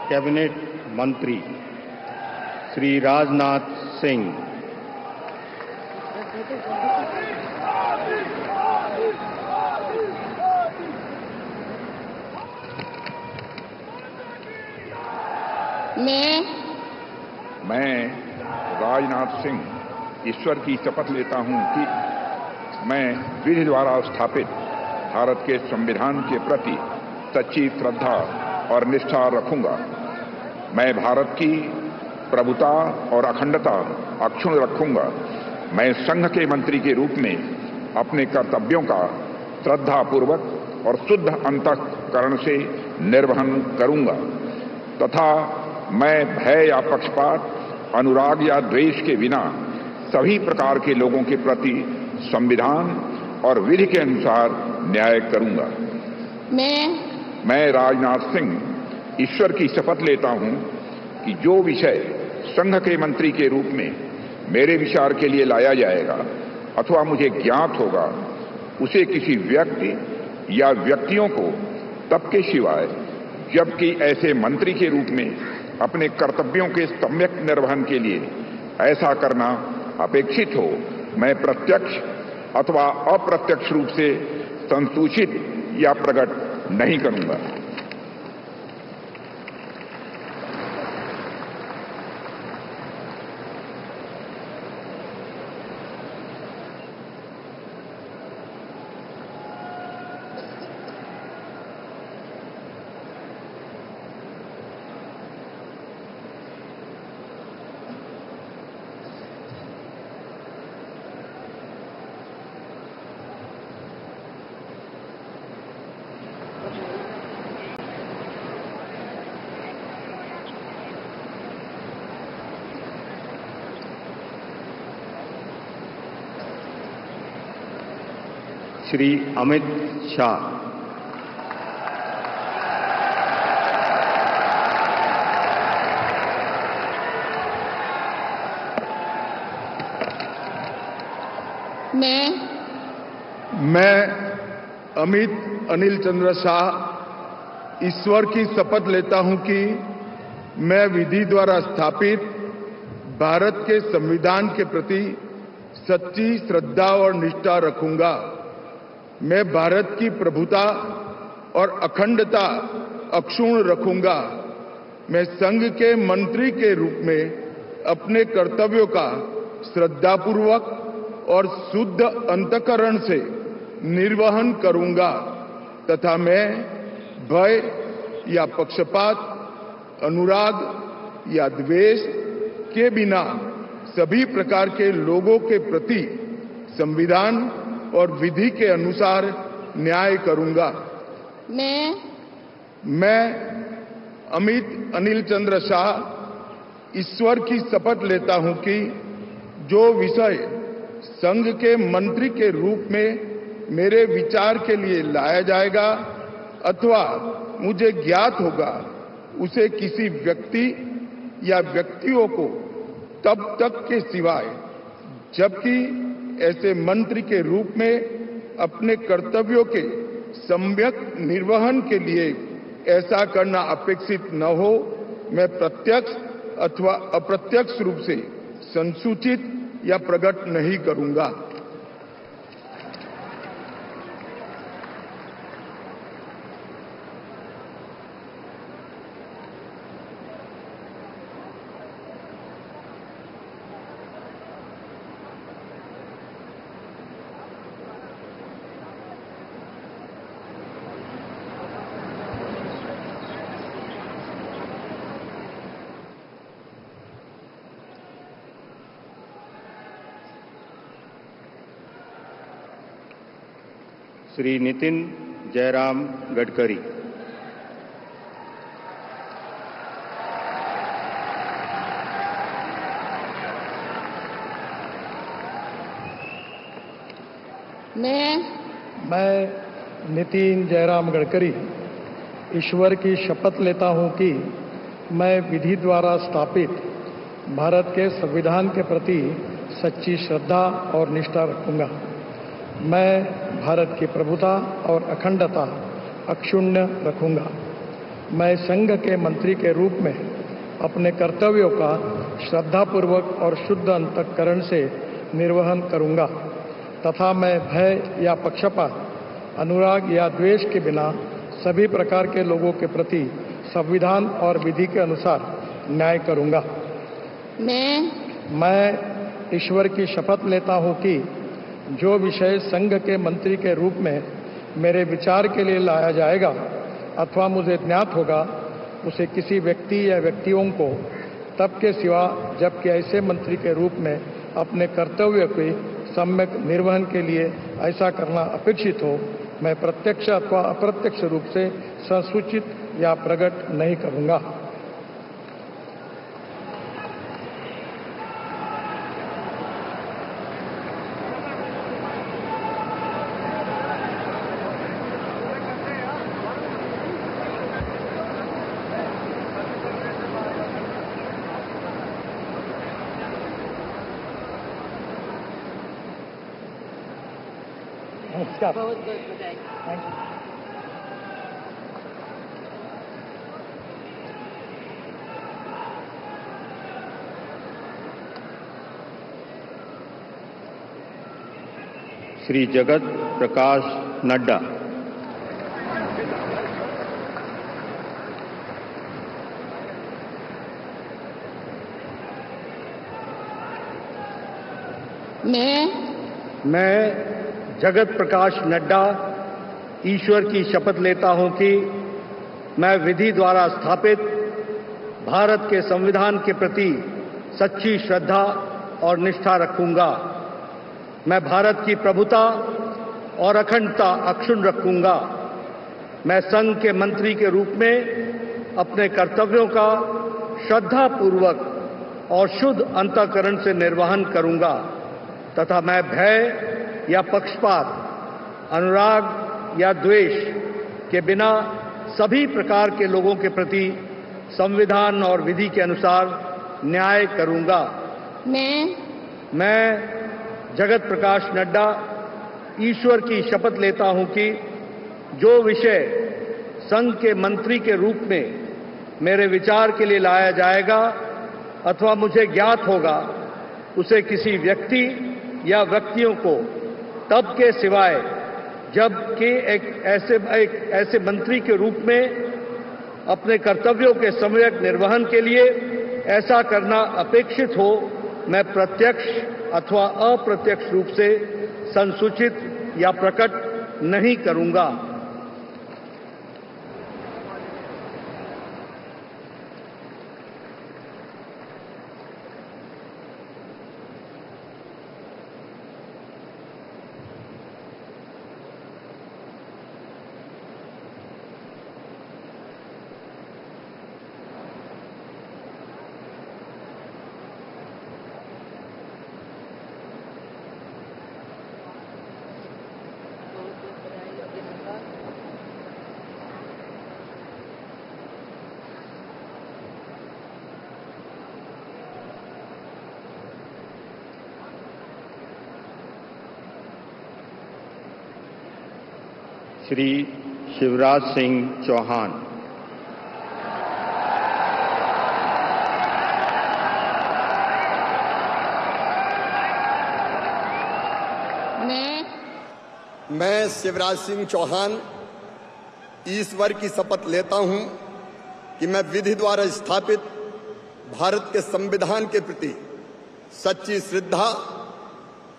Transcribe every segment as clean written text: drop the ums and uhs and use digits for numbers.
Cabinet मंत्री श्री राजनाथ सिंह, मैं राजनाथ सिंह ईश्वर की शपथ लेता हूं कि मैं विधि द्वारा स्थापित भारत के संविधान के प्रति सच्ची श्रद्धा और निष्ठा रखूंगा। मैं भारत की प्रभुता और अखंडता अक्षुण्ण रखूंगा। मैं संघ के मंत्री के रूप में अपने कर्तव्यों का श्रद्धापूर्वक और शुद्ध अंतःकरण से निर्वहन करूंगा तथा मैं भय या पक्षपात, अनुराग या द्वेष के बिना सभी प्रकार के लोगों के प्रति संविधान और विधि के अनुसार न्याय करूंगा। मैं राजनाथ सिंह ईश्वर की शपथ लेता हूं कि जो विषय संघ के मंत्री के रूप में मेरे विचार के लिए लाया जाएगा अथवा मुझे ज्ञात होगा, उसे किसी व्यक्ति या व्यक्तियों को तब के सिवाय जबकि ऐसे मंत्री के रूप में अपने कर्तव्यों के सम्यक निर्वहन के लिए ऐसा करना अपेक्षित हो, मैं प्रत्यक्ष अथवा अप्रत्यक्ष रूप से संसूचित या प्रकट नहीं करूंगा। श्री अमित शाह, मैं अमित अनिल चंद्र शाह ईश्वर की शपथ लेता हूं कि मैं विधि द्वारा स्थापित भारत के संविधान के प्रति सच्ची श्रद्धा और निष्ठा रखूंगा। मैं भारत की प्रभुता और अखंडता अक्षुण्ण रखूंगा। मैं संघ के मंत्री के रूप में अपने कर्तव्यों का श्रद्धापूर्वक और शुद्ध अंतःकरण से निर्वहन करूंगा तथा मैं भय या पक्षपात, अनुराग या द्वेष के बिना सभी प्रकार के लोगों के प्रति संविधान और विधि के अनुसार न्याय करूंगा। मैं अमित अनिल चंद्र शाह ईश्वर की शपथ लेता हूं कि जो विषय संघ के मंत्री के रूप में मेरे विचार के लिए लाया जाएगा अथवा मुझे ज्ञात होगा, उसे किसी व्यक्ति या व्यक्तियों को तब तक के सिवाय जबकि ऐसे मंत्री के रूप में अपने कर्तव्यों के सम्यक निर्वहन के लिए ऐसा करना अपेक्षित न हो, मैं प्रत्यक्ष अथवा अप्रत्यक्ष रूप से संसूचित या प्रकट नहीं करूंगा। श्री नितिन जयराम गडकरी, मैं नितिन जयराम गडकरी ईश्वर की शपथ लेता हूं कि मैं विधि द्वारा स्थापित भारत के संविधान के प्रति सच्ची श्रद्धा और निष्ठा रखूंगा। मैं भारत की प्रभुता और अखंडता अक्षुण्ण रखूंगा। मैं संघ के मंत्री के रूप में अपने कर्तव्यों का श्रद्धापूर्वक और शुद्ध अंतःकरण से निर्वहन करूंगा तथा मैं भय या पक्षपात, अनुराग या द्वेष के बिना सभी प्रकार के लोगों के प्रति संविधान और विधि के अनुसार न्याय करूंगा। मैं ईश्वर की शपथ लेता हूं कि जो विषय संघ के मंत्री के रूप में मेरे विचार के लिए लाया जाएगा अथवा मुझे ज्ञात होगा, उसे किसी व्यक्ति या व्यक्तियों को तब के सिवा जबकि ऐसे मंत्री के रूप में अपने कर्तव्य के सम्यक निर्वहन के लिए ऐसा करना अपेक्षित हो, मैं प्रत्यक्ष अथवा अप्रत्यक्ष रूप से संसूचित या प्रकट नहीं करूंगा। बहुत बहुत बधाई। Thank you. श्री जगत प्रकाश नड्डा। मैं जगत प्रकाश नड्डा ईश्वर की शपथ लेता हूं कि मैं विधि द्वारा स्थापित भारत के संविधान के प्रति सच्ची श्रद्धा और निष्ठा रखूंगा। मैं भारत की प्रभुता और अखंडता अक्षुण्ण रखूंगा। मैं संघ के मंत्री के रूप में अपने कर्तव्यों का श्रद्धापूर्वक और शुद्ध अंतःकरण से निर्वहन करूंगा तथा मैं भय या पक्षपात, अनुराग या द्वेष के बिना सभी प्रकार के लोगों के प्रति संविधान और विधि के अनुसार न्याय करूंगा। मैं जगत प्रकाश नड्डा ईश्वर की शपथ लेता हूं कि जो विषय संघ के मंत्री के रूप में मेरे विचार के लिए लाया जाएगा अथवा मुझे ज्ञात होगा, उसे किसी व्यक्ति या व्यक्तियों को तब के सिवाय जबकि एक ऐसे मंत्री के रूप में अपने कर्तव्यों के सम्यक निर्वहन के लिए ऐसा करना अपेक्षित हो, मैं प्रत्यक्ष अथवा अप्रत्यक्ष रूप से संसूचित या प्रकट नहीं करूंगा। श्री शिवराज सिंह चौहान। मैं शिवराज सिंह चौहान ईश्वर की शपथ लेता हूं कि मैं विधि द्वारा स्थापित भारत के संविधान के प्रति सच्ची श्रद्धा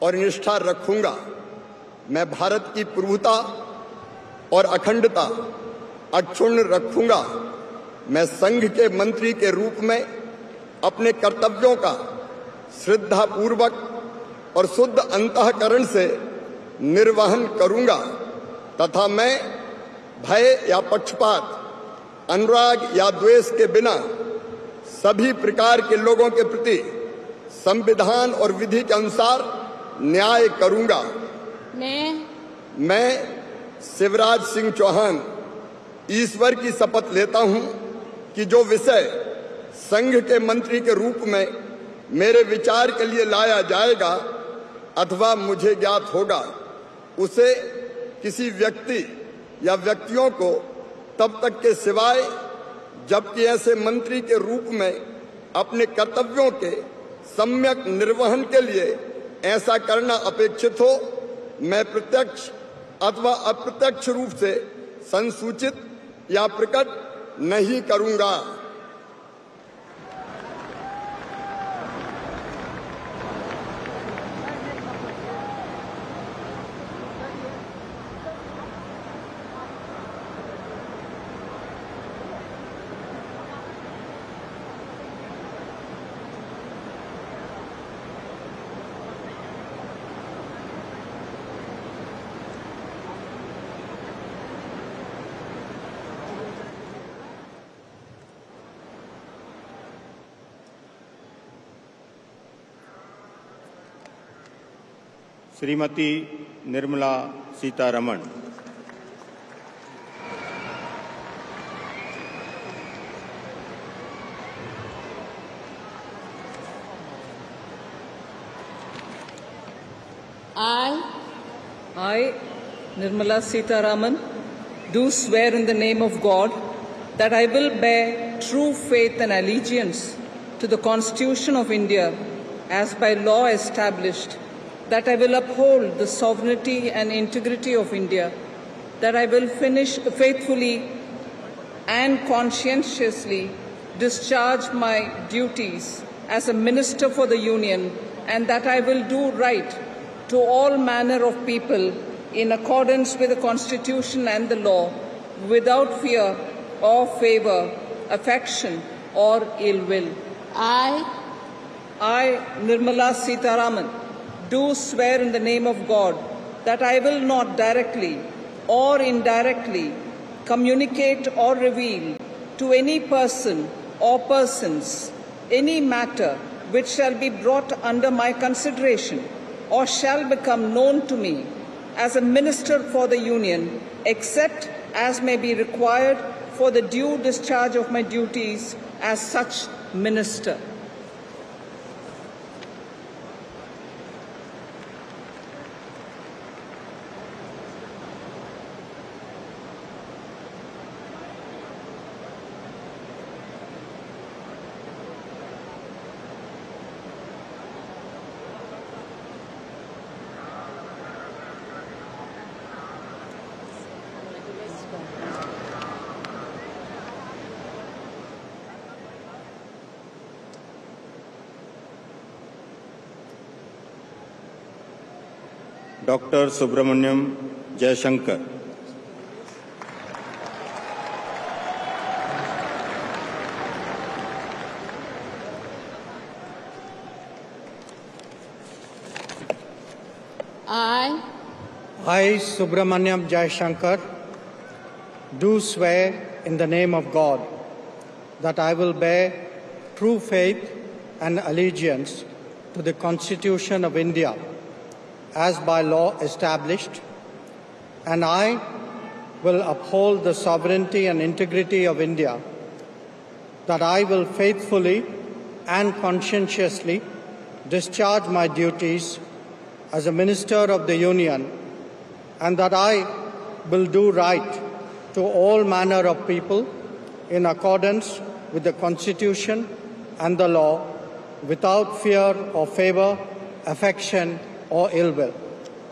और निष्ठा रखूंगा। मैं भारत की प्रभुता और अखंडता अक्षुण्ण रखूंगा। मैं संघ के मंत्री के रूप में अपने कर्तव्यों का श्रद्धापूर्वक और शुद्ध अंतःकरण से निर्वहन करूंगा तथा मैं भय या पक्षपात, अनुराग या द्वेष के बिना सभी प्रकार के लोगों के प्रति संविधान और विधि के अनुसार न्याय करूंगा। मैं शिवराज सिंह चौहान ईश्वर की शपथ लेता हूं कि जो विषय संघ के मंत्री के रूप में मेरे विचार के लिए लाया जाएगा अथवा मुझे ज्ञात होगा, उसे किसी व्यक्ति या व्यक्तियों को तब तक के सिवाय जबकि ऐसे मंत्री के रूप में अपने कर्तव्यों के सम्यक निर्वहन के लिए ऐसा करना अपेक्षित हो, मैं प्रत्यक्ष अथवा अप्रत्यक्ष रूप से संसूचित या प्रकट नहीं करूंगा। Shrimati Nirmala Sitharaman. I, Nirmala Sitharaman, do swear in the name of God that I will bear true faith and allegiance to the Constitution of India as by law established, that I will uphold the sovereignty and integrity of India, that I will faithfully and conscientiously discharge my duties as a Minister for the Union, and that I will do right to all manner of people in accordance with the Constitution and the law, without fear or favour, affection or ill will. I, Nirmala Sitharaman, do swear in the name of God that I will not directly or indirectly communicate or reveal to any person or persons any matter which shall be brought under my consideration or shall become known to me as a Minister for the Union, except as may be required for the due discharge of my duties as such Minister. Doctor Subrahmanyam Jaishankar. I, Subramaniam Jayashankar, do swear in the name of God that I will bear true faith and allegiance to the Constitution of India as by law established, and I will uphold the sovereignty and integrity of India, that I will faithfully and conscientiously discharge my duties as a Minister of the Union, and that I will do right to all manner of people in accordance with the Constitution and the law, without fear or favour, affection or ill will.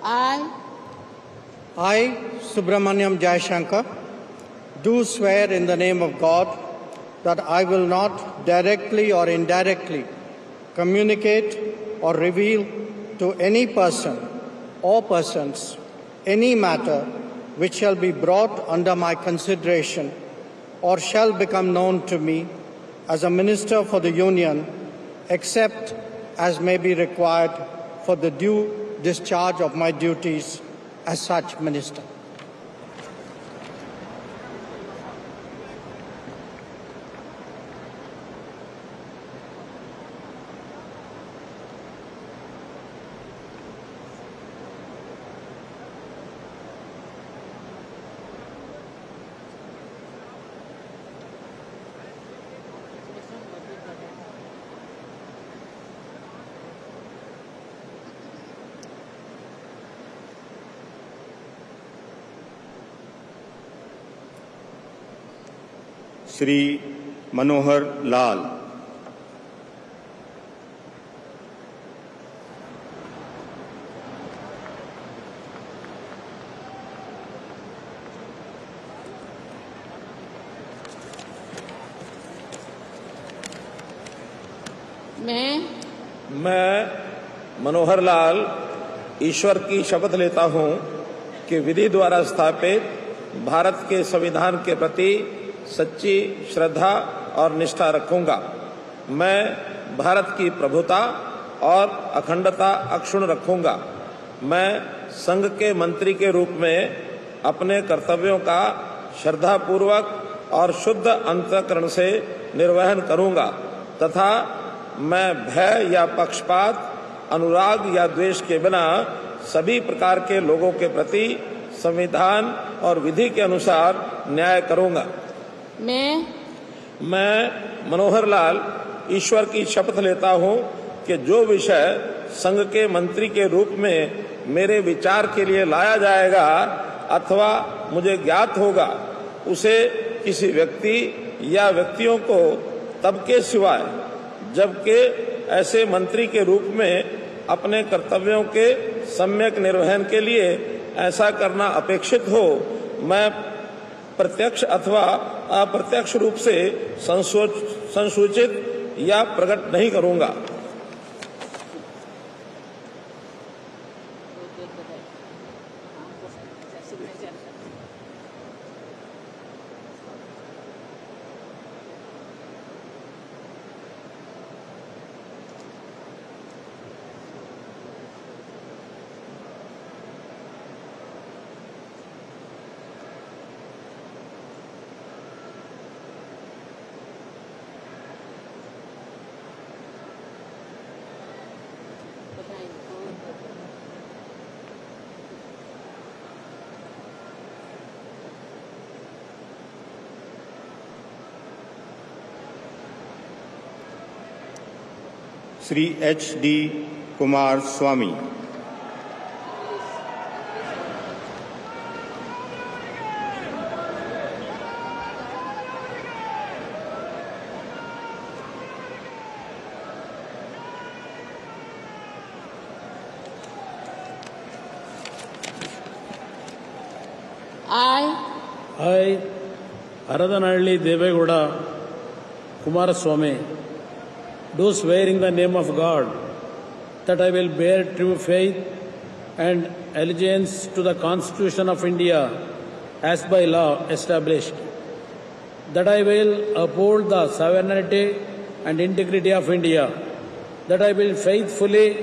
I, Subramaniam Jayashankar, do swear in the name of God that I will not directly or indirectly communicate or reveal to any person or persons any matter which shall be brought under my consideration or shall become known to me as a Minister for the Union, except as may be required for the due discharge of my duties as such Minister. Shri Manohar Lal. मैं मनोहर लाल ईश्वर की शपथ लेता हूं कि विधि द्वारा स्थापित भारत के संविधान के प्रति सच्ची श्रद्धा और निष्ठा रखूंगा। मैं भारत की प्रभुता और अखंडता अक्षुण्ण रखूंगा। मैं संघ के मंत्री के रूप में अपने कर्तव्यों का श्रद्धापूर्वक और शुद्ध अंतःकरण से निर्वहन करूंगा तथा मैं भय या पक्षपात, अनुराग या द्वेष के बिना सभी प्रकार के लोगों के प्रति संविधान और विधि के अनुसार न्याय करूंगा। मैं मनोहर लाल ईश्वर की शपथ लेता हूं कि जो विषय संघ के मंत्री के रूप में मेरे विचार के लिए लाया जाएगा अथवा मुझे ज्ञात होगा, उसे किसी व्यक्ति या व्यक्तियों को तब के सिवाय जबकि ऐसे मंत्री के रूप में अपने कर्तव्यों के सम्यक निर्वहन के लिए ऐसा करना अपेक्षित हो, मैं प्रत्यक्ष अथवा अप्रत्यक्ष रूप से संसूचित या प्रकट नहीं करूंगा। Shri HD Kumar Swami. I, Aradanalli Devegowda Kumaraswamy, do swear in the name of God that I will bear true faith and allegiance to the Constitution of India as by law established, that I will uphold the sovereignty and integrity of India, that I will faithfully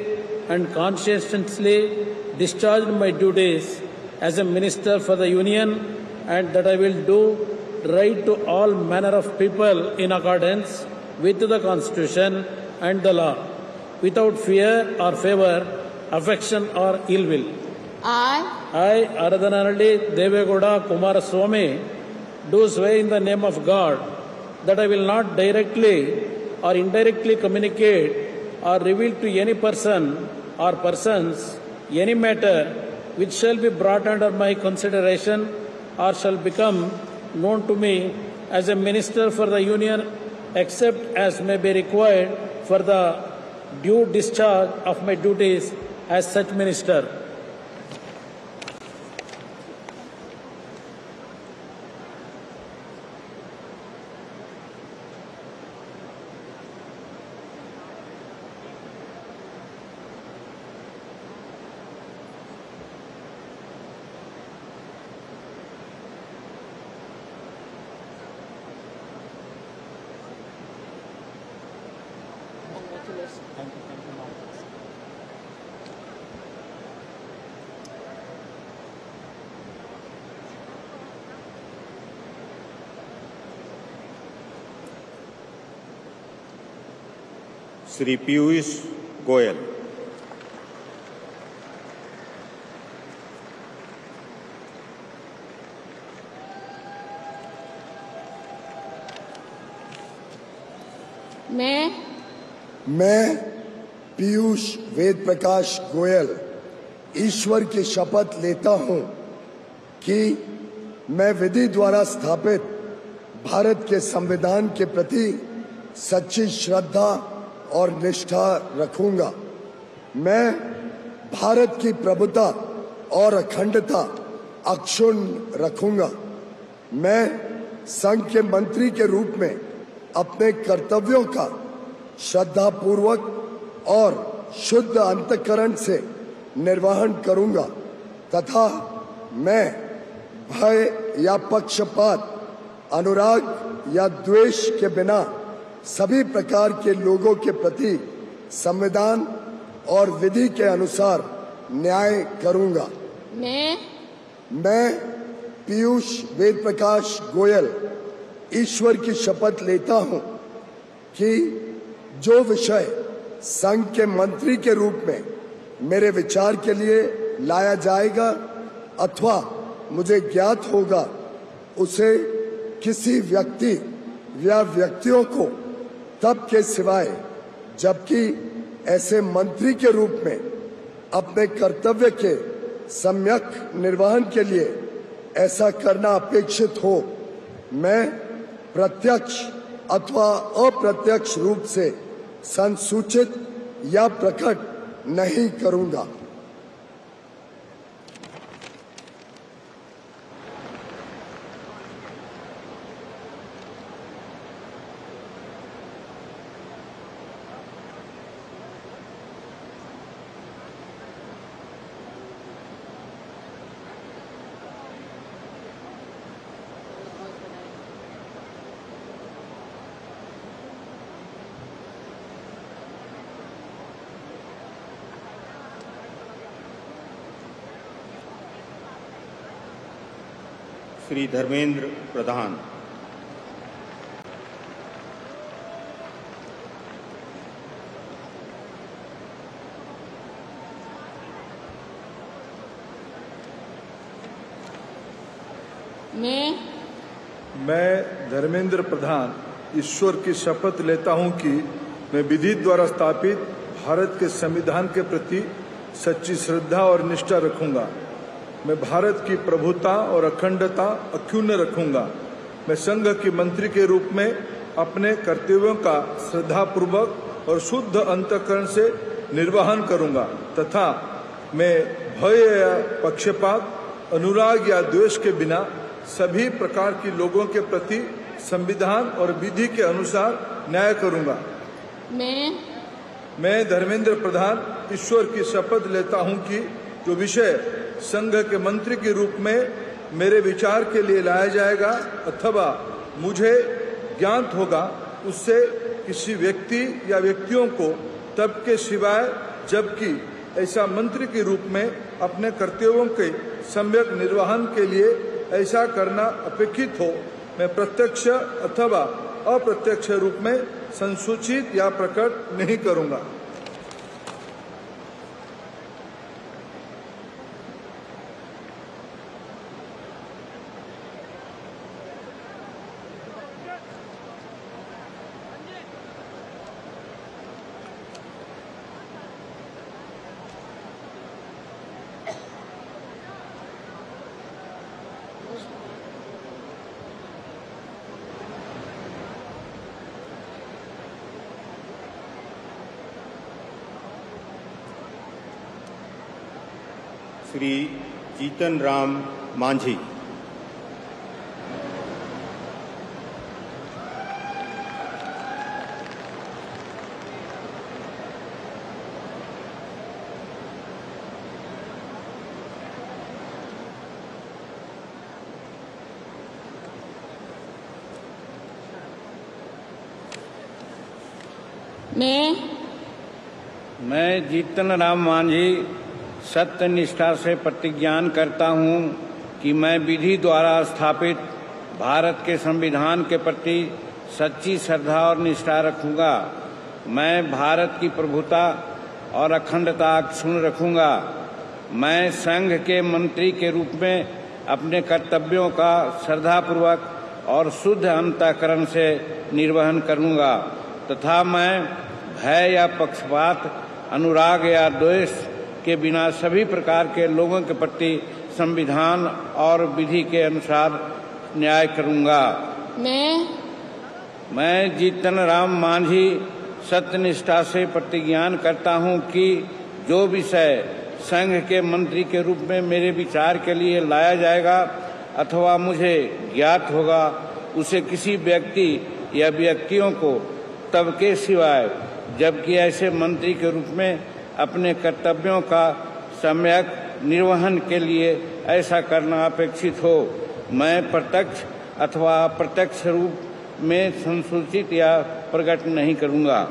and conscientiously discharge my duties as a minister for the Union, and that I will do right to all manner of people in accordance with the Constitution and the law, without fear or favor, affection or ill will. I, Aradanalli Devegowda Kumaraswamy, do swear in the name of God that I will not directly or indirectly communicate or reveal to any person or persons any matter which shall be brought under my consideration or shall become known to me as a minister for the Union, except as may be required for the due discharge of my duties as such minister. Shri Piyush Goyal. मैं पीयूष वेद प्रकाश गोयल ईश्वर की शपथ लेता हूं कि मैं विधि द्वारा स्थापित भारत के संविधान के प्रति सच्ची श्रद्धा और निष्ठा रखूंगा। मैं भारत की प्रभुता और अखंडता अक्षुण्ण रखूंगा। मैं संघ के मंत्री के रूप में अपने कर्तव्यों का श्रद्धापूर्वक और शुद्ध अंतःकरण से निर्वहन करूंगा तथा मैं भय या पक्षपात, अनुराग या द्वेष के बिना सभी प्रकार के लोगों के प्रति संविधान और विधि के अनुसार न्याय करूंगा। मैं पीयूष वेद प्रकाश गोयल ईश्वर की शपथ लेता हूं कि जो विषय संघ के मंत्री के रूप में मेरे विचार के लिए लाया जाएगा अथवा मुझे ज्ञात होगा, उसे किसी व्यक्ति या व्यक्तियों को तब के सिवाय जबकि ऐसे मंत्री के रूप में अपने कर्तव्य के सम्यक निर्वहन के लिए ऐसा करना अपेक्षित हो, मैं प्रत्यक्ष अथवा अप्रत्यक्ष रूप से संसूचित या प्रकट नहीं करूंगा। श्री धर्मेंद्र प्रधान। मैं धर्मेंद्र प्रधान ईश्वर की शपथ लेता हूं कि मैं विधि द्वारा स्थापित भारत के संविधान के प्रति सच्ची श्रद्धा और निष्ठा रखूंगा। मैं भारत की प्रभुता और अखंडता अक्षुण्ण रखूंगा। मैं संघ के मंत्री के रूप में अपने कर्तव्यों का श्रद्धापूर्वक और शुद्ध अंतःकरण से निर्वहन करूंगा तथा मैं भय या पक्षपात, अनुराग या द्वेष के बिना सभी प्रकार की लोगों के प्रति संविधान और विधि के अनुसार न्याय करूंगा। मैं धर्मेंद्र प्रधान ईश्वर की शपथ लेता हूं कि जो विषय संघ के मंत्री के रूप में मेरे विचार के लिए लाया जाएगा अथवा मुझे ज्ञात होगा, उससे किसी व्यक्ति या व्यक्तियों को तब के सिवाय जबकि ऐसा मंत्री के रूप में अपने कर्तव्यों के सम्यक निर्वहन के लिए ऐसा करना अपेक्षित हो, मैं प्रत्यक्ष अथवा अप्रत्यक्ष रूप में संसूचित या प्रकट नहीं करूंगा। श्री जीतन राम मांझी। मैं जीतन राम मांझी सत्य निष्ठा से प्रतिज्ञान करता हूं कि मैं विधि द्वारा स्थापित भारत के संविधान के प्रति सच्ची श्रद्धा और निष्ठा रखूंगा। मैं भारत की प्रभुता और अखंडता अक्षुण्ण रखूंगा। मैं संघ के मंत्री के रूप में अपने कर्तव्यों का श्रद्धापूर्वक और शुद्ध अंतःकरण से निर्वहन करूंगा तथा मैं भय या पक्षपात, अनुराग या द्वेष के बिना सभी प्रकार के लोगों के प्रति संविधान और विधि के अनुसार न्याय करूंगा। मैं जीतन राम मांझी सत्यनिष्ठा से प्रतिज्ञान करता हूं कि जो विषय संघ के मंत्री के रूप में मेरे विचार के लिए लाया जाएगा अथवा मुझे ज्ञात होगा, उसे किसी व्यक्ति या व्यक्तियों को तब के सिवाय जबकि ऐसे मंत्री के रूप में अपने कर्तव्यों का सम्यक निर्वहन के लिए ऐसा करना अपेक्षित हो, मैं प्रत्यक्ष अथवा अप्रत्यक्ष रूप में संसूचित या प्रकट नहीं करूंगा।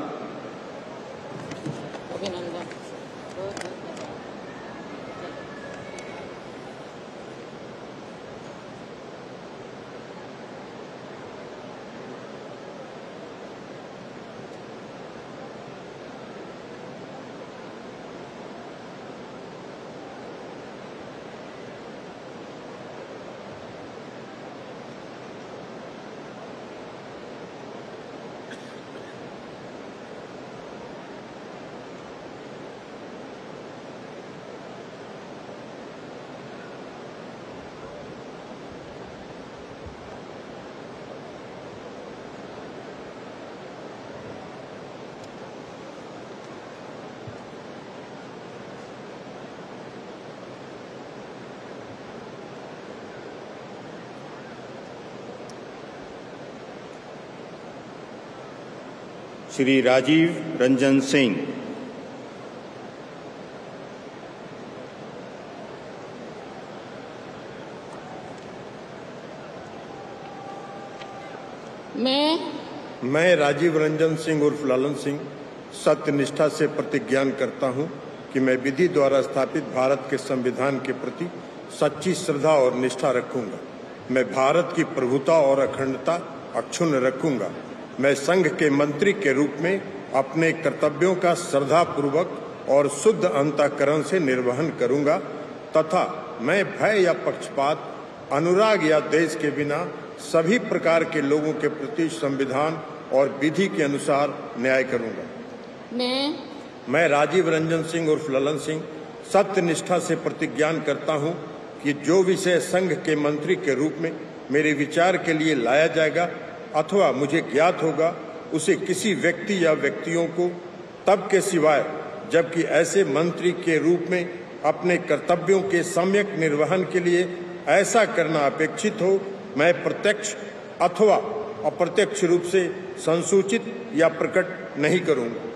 श्री राजीव रंजन सिंह। मैं राजीव रंजन सिंह उर्फ लालन सिंह सत्यनिष्ठा से प्रतिज्ञान करता हूं कि मैं विधि द्वारा स्थापित भारत के संविधान के प्रति सच्ची श्रद्धा और निष्ठा रखूंगा। मैं भारत की प्रभुता और अखंडता अक्षुण्ण रखूंगा। मैं संघ के मंत्री के रूप में अपने कर्तव्यों का श्रद्धापूर्वक और शुद्ध अंतःकरण से निर्वहन करूंगा तथा मैं भय या पक्षपात, अनुराग या देश के बिना सभी प्रकार के लोगों के प्रति संविधान और विधि के अनुसार न्याय करूंगा। मैं राजीव रंजन सिंह उर्फ ललन सिंह सत्यनिष्ठा से प्रतिज्ञान करता हूं कि जो विषय संघ के मंत्री के रूप में मेरे विचार के लिए लाया जाएगा अथवा मुझे ज्ञात होगा, उसे किसी व्यक्ति या व्यक्तियों को तब के सिवाय जबकि ऐसे मंत्री के रूप में अपने कर्तव्यों के सम्यक निर्वहन के लिए ऐसा करना अपेक्षित हो, मैं प्रत्यक्ष अथवा अप्रत्यक्ष रूप से संसूचित या प्रकट नहीं करूंगा।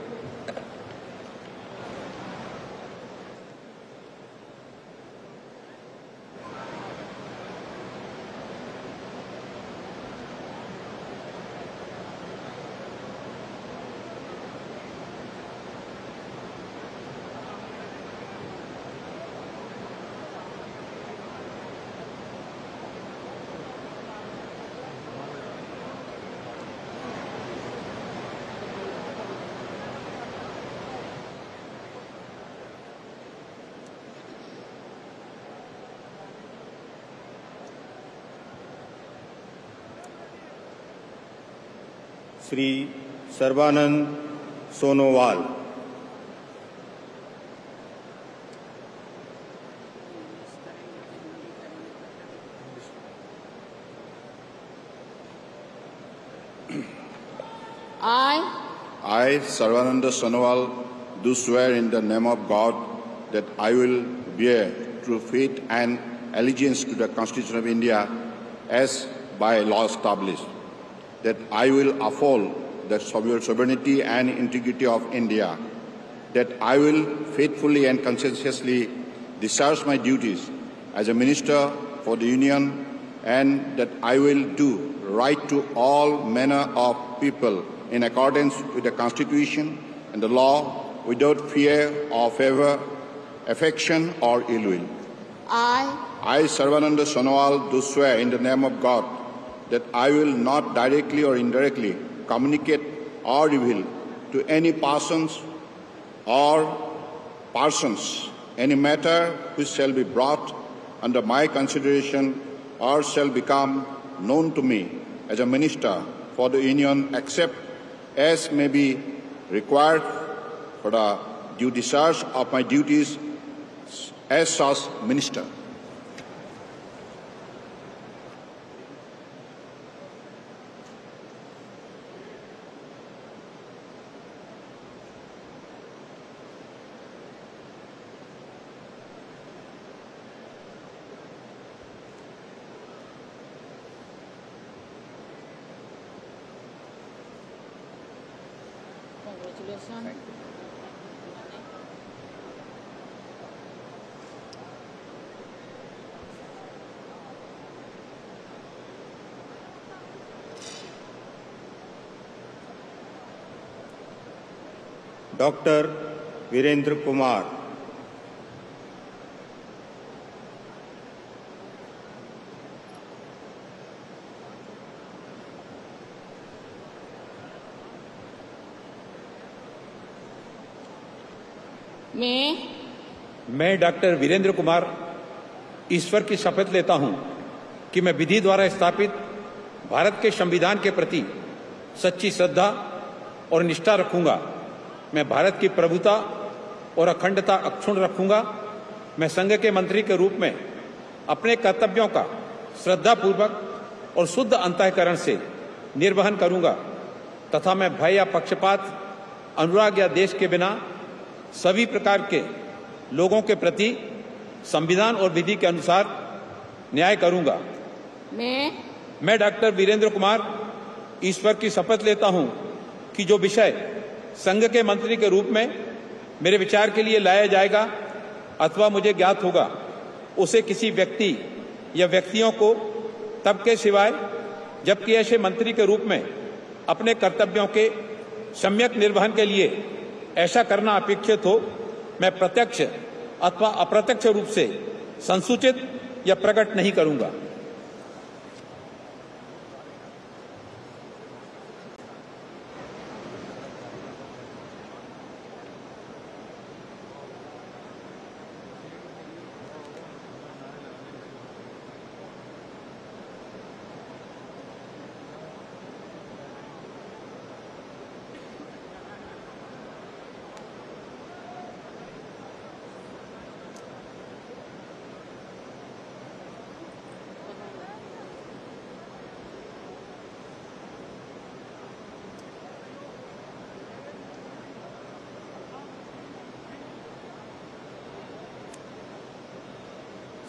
Shri Sarbananda Sonowal. I, Sarvananda Sonowal, do swear in the name of God that I will bear true faith and allegiance to the Constitution of India as by law established, that I will uphold the sovereignty and integrity of India, that I will faithfully and conscientiously discharge my duties as a Minister for the Union, and that I will do right to all manner of people in accordance with the Constitution and the law without fear or favor, affection or ill will. I, Sarvananda Sonowal, do swear in the name of God that I will not directly or indirectly communicate or reveal to any persons any matter which shall be brought under my consideration or shall become known to me as a Minister for the Union, except as may be required for the due discharge of my duties as such Minister. Congratulations. Doctor Virendra Kumar, मैं doctor Virendra Kumar ईश्वर की शपथ लेता हूं कि मैं विधि द्वारा स्थापित भारत के संविधान के प्रति सच्ची श्रद्धा और निष्ठा रखूंगा। मैं भारत की प्रभुता और अखंडता अक्षुण्ण रखूंगा। मैं संघ के मंत्री के रूप में अपने कर्तव्यों का श्रद्धापूर्वक और शुद्ध अंतःकरण से निर्वहन करूंगा तथा मैं भय या पक्षपात, अनुराग या देश के बिना सभी प्रकार के लोगों के प्रति संविधान और विधि के अनुसार न्याय करूंगा। मैं डॉक्टर वीरेंद्र कुमार ईश्वर की शपथ लेता हूं कि जो विषय संघ के मंत्री के रूप में मेरे विचार के लिए लाया जाएगा अथवा मुझे ज्ञात होगा, उसे किसी व्यक्ति या व्यक्तियों को तब के सिवाय जबकि ऐसे मंत्री के रूप में अपने कर्तव्यों के सम्यक निर्वहन के लिए ऐसा करना अपेक्षित हो, मैं प्रत्यक्ष अथवा अप्रत्यक्ष रूप से संसूचित या प्रकट नहीं करूंगा।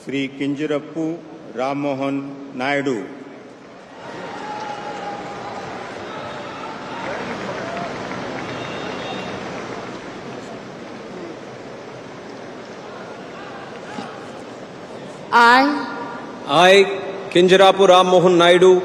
Shri किंजरप्पू Rammohan Naidu, I, Kinjarapu Ram Mohan Naidu,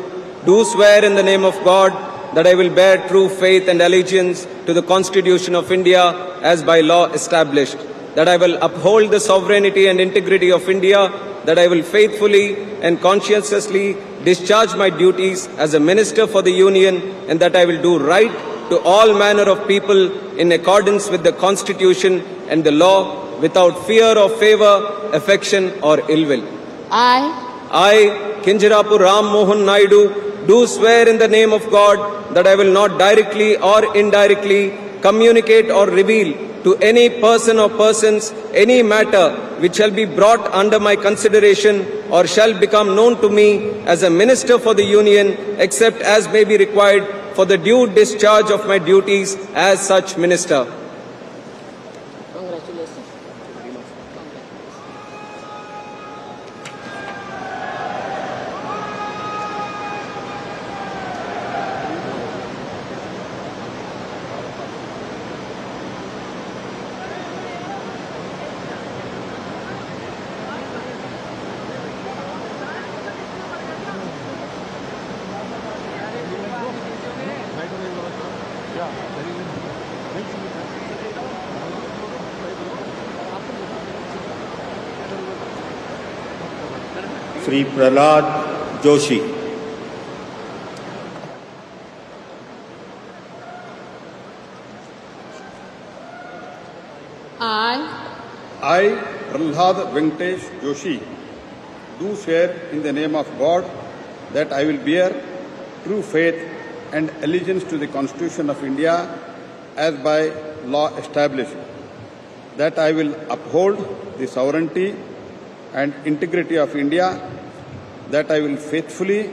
do swear in the name of God that I will bear true faith and allegiance to the Constitution of India as by law established, that I will uphold the sovereignty and integrity of India, that I will faithfully and conscientiously discharge my duties as a Minister for the Union, and that I will do right to all manner of people in accordance with the Constitution and the law, without fear of favor, affection or ill will. I, Kinjarapu Ram Mohan Naidu, do swear in the name of God that I will not directly or indirectly communicate or reveal to any person or persons any matter which shall be brought under my consideration or shall become known to me as a Minister for the Union, except as may be required for the due discharge of my duties as such Minister. Shri Prahlad Joshi, I, Prahlad Venkatesh Joshi, do swear in the name of God that I will bear true faith and allegiance to the Constitution of India as by law established, that I will uphold the sovereignty and integrity of India, that I will faithfully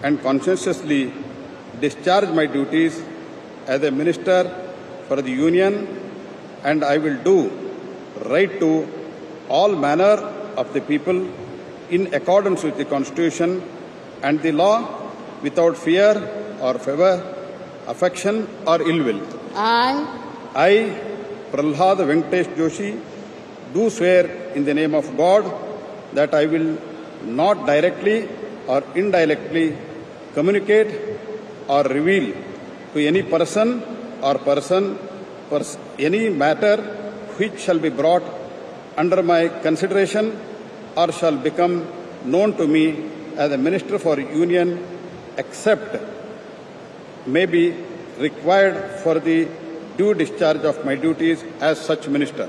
and conscientiously discharge my duties as a Minister for the Union, and I will do right to all manner of the people in accordance with the Constitution and the law, without fear or favor, affection or ill will. I, Prahlad Venkatesh Joshi, do swear in the name of God that I will not directly or indirectly communicate or reveal to any person or any matter which shall be brought under my consideration or shall become known to me as a Minister for Union, except may be required for the due discharge of my duties as such minister.